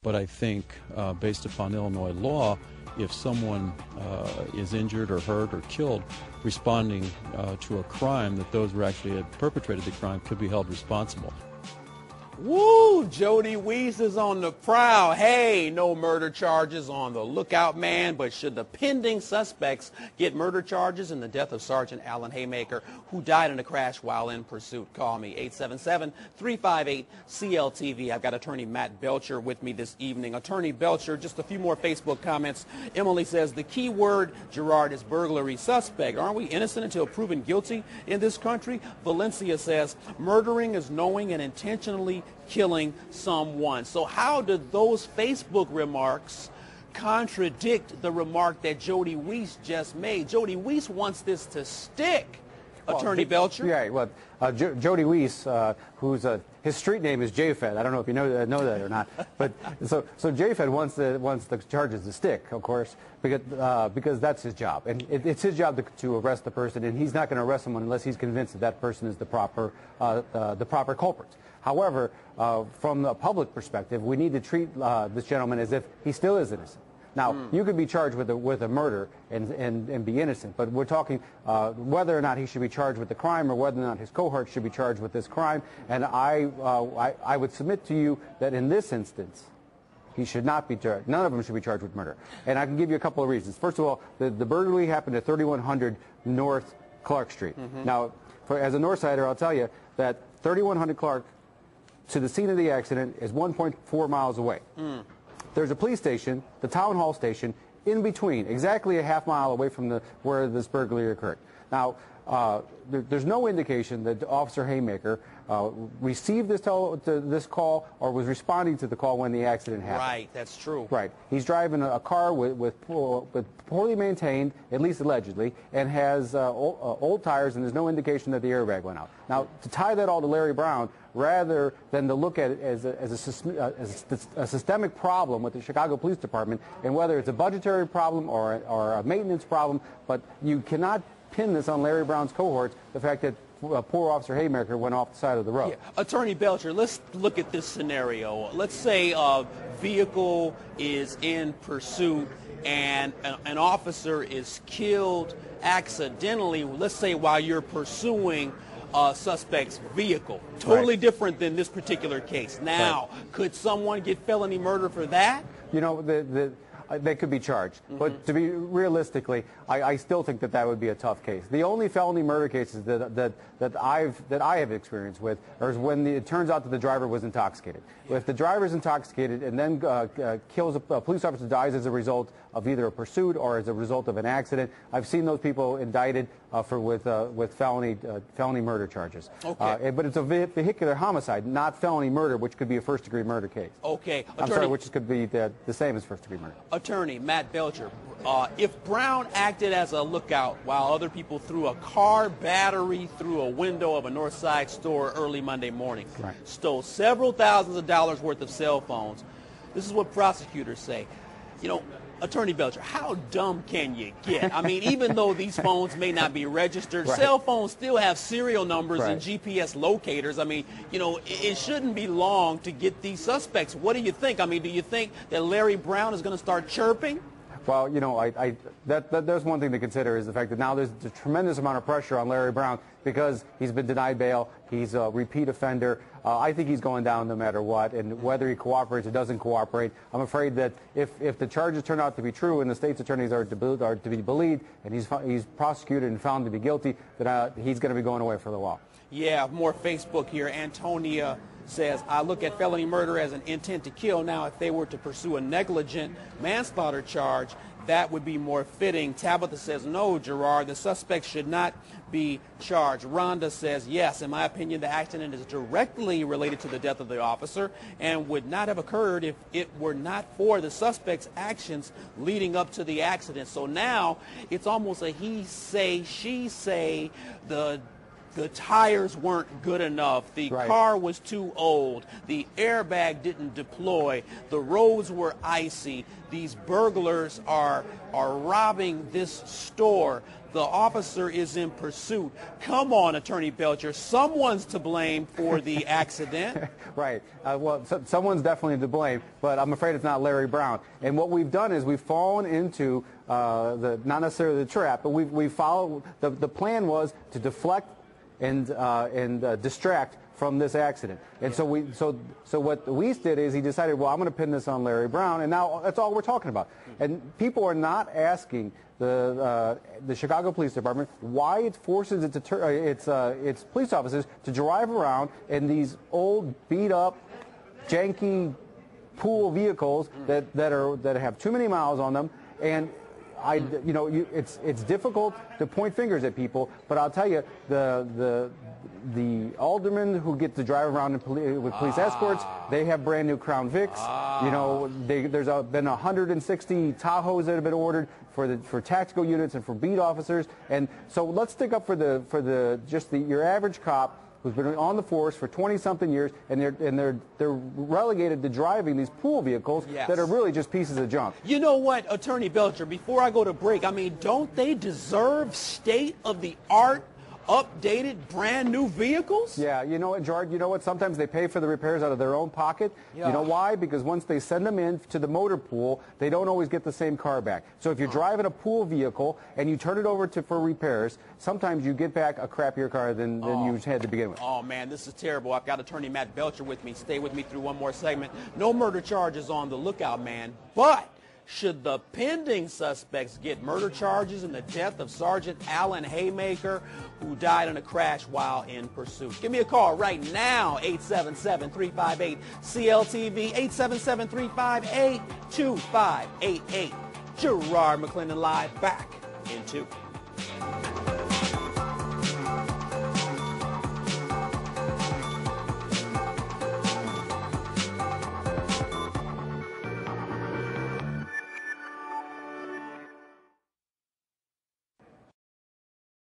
But I think, based upon Illinois law, if someone is injured or hurt or killed responding to a crime, that those who actually had perpetrated the crime could be held responsible. Woo! Jody Weiss is on the prowl. Hey, no murder charges on the lookout, man. But should the pending suspects get murder charges in the death of Sergeant Alan Haymaker, who died in a crash while in pursuit? Call me, 877-358-CLTV. I've got attorney Matt Belcher with me this evening. Attorney Belcher, just a few more Facebook comments. Emily says, the key word, Gerard, is burglary suspect. Aren't we innocent until proven guilty in this country? Valencia says, murdering is knowing and intentionally killing someone. So how do those Facebook remarks contradict the remark that Jody Weiss just made? Jody Weiss wants this to stick. Attorney Belcher? Yeah, well, Jody Weiss, his street name is JFed. I don't know if you know that or not. But so JFed wants the charges to stick, of course, because that's his job, and it's his job to arrest the person, and he's not going to arrest someone unless he's convinced that person is the proper culprits. However, from the public perspective, we need to treat this gentleman as if he still is innocent. Now, you could be charged with a murder and be innocent, but we're talking whether or not he should be charged with the crime or whether or not his cohort should be charged with this crime. And I would submit to you that in this instance, he should not be charged. None of them should be charged with murder. And I can give you a couple of reasons. First of all, the burglary happened at 3100 North Clark Street. Now, as a Northsider, I'll tell you that 3100 Clark to the scene of the accident is 1.4 miles away. There's a police station, the town hall station, in between, exactly a half mile away from where this burglary occurred. Now, there's no indication that Officer Haymaker received this call or was responding to the call when the accident happened. Right, that's true. Right. He's driving a car with poorly maintained, at least allegedly, and has old tires, and there's no indication that the airbag went out. Now, to tie that all to Larry Brown, rather than to look at it as a systemic problem with the Chicago Police Department, and whether it's a budgetary problem or a maintenance problem, but you cannot pin this on Larry Brown's cohorts, the fact that poor Officer Haymaker went off the side of the road. Yeah. Attorney Belcher, let's look at this scenario. Let's say a vehicle is in pursuit and an officer is killed accidentally, let's say while you're pursuing a suspect's vehicle. Totally different than this particular case. Now, could someone get felony murder for that? You know, they could be charged. But to be realistically, I still think that would be a tough case. The only felony murder cases that I have experience with is when it turns out that the driver was intoxicated. If the driver is intoxicated and then kills a police officer, dies as a result of either a pursuit or as a result of an accident, I've seen those people indicted with felony murder charges. Okay. But it's a vehicular homicide, not felony murder, which could be a first-degree murder case. Okay. I'm sorry, which could be the same as first-degree murder. Attorney Matt Belcher, if Brown acted as a lookout while other people threw a car battery through a window of a North Side store early Monday morning, stole several thousands of dollars worth of cell phones, this is what prosecutors say. You know, Attorney Belcher, how dumb can you get? I mean, even though these phones may not be registered, cell phones still have serial numbers and GPS locators. I mean, you know, it shouldn't be long to get these suspects. What do you think? I mean, do you think that Larry Brown is going to start chirping? Well, you know, there's one thing to consider is the fact that now there's a tremendous amount of pressure on Larry Brown because he's been denied bail. He's a repeat offender. I think he's going down no matter what, and whether he cooperates or doesn't cooperate, I'm afraid that if the charges turn out to be true and the state's attorneys are to be believed and he's prosecuted and found to be guilty, that he's going to be going away for a while. Yeah, more Facebook here. Antonia says, I look at felony murder as an intent to kill. Now, if they were to pursue a negligent manslaughter charge, that would be more fitting. Tabitha says, no, Gerard, the suspect should not be charged. Rhonda says, yes, in my opinion, the accident is directly related to the death of the officer and would not have occurred if it were not for the suspect's actions leading up to the accident. So now it's almost a he say, she say. The The tires weren't good enough. The car was too old. The airbag didn't deploy. The roads were icy. These burglars are robbing this store. The officer is in pursuit. Come on, Attorney Belcher. Someone's to blame for the accident. Right. Well, someone's definitely to blame, but I'm afraid it's not Larry Brown. And what we've done is we've fallen into not necessarily the trap, but we've followed. The plan was to deflect and distract from this accident. And so what Weiss did is he decided, well, I'm going to pin this on Larry Brown, and now that's all we're talking about. And people are not asking the Chicago Police Department why it forces its police officers to drive around in these old, beat-up, janky pool vehicles that have too many miles on them. And it's difficult to point fingers at people, but I'll tell you, the aldermen who get to drive around with police escorts, they have brand new Crown Vics. There's been 160 Tahoes that have been ordered for tactical units and for beat officers. And so let's stick up for your average cop who's been on the force for 20-something years, and they're relegated to driving these pool vehicles that are really just pieces of junk. You know what, Attorney Belcher, before I go to break, I mean, don't they deserve state-of-the-art, updated, brand new vehicles? Yeah, you know what, George, you know what, sometimes they pay for the repairs out of their own pocket. You know why? Because once they send them in to the motor pool, they don't always get the same car back. So if you're driving a pool vehicle and you turn it over for repairs, sometimes you get back a crappier car than you had to begin with. Oh man, this is terrible. I've got Attorney Matt Belcher with me. Stay with me through one more segment. No murder charges on the lookout, man, but should the pending suspects get murder charges in the death of Sergeant Alan Haymaker, who died in a crash while in pursuit? Give me a call right now, 877-358-CLTV, 877-358-2588. Gerard McClendon live, back in 2.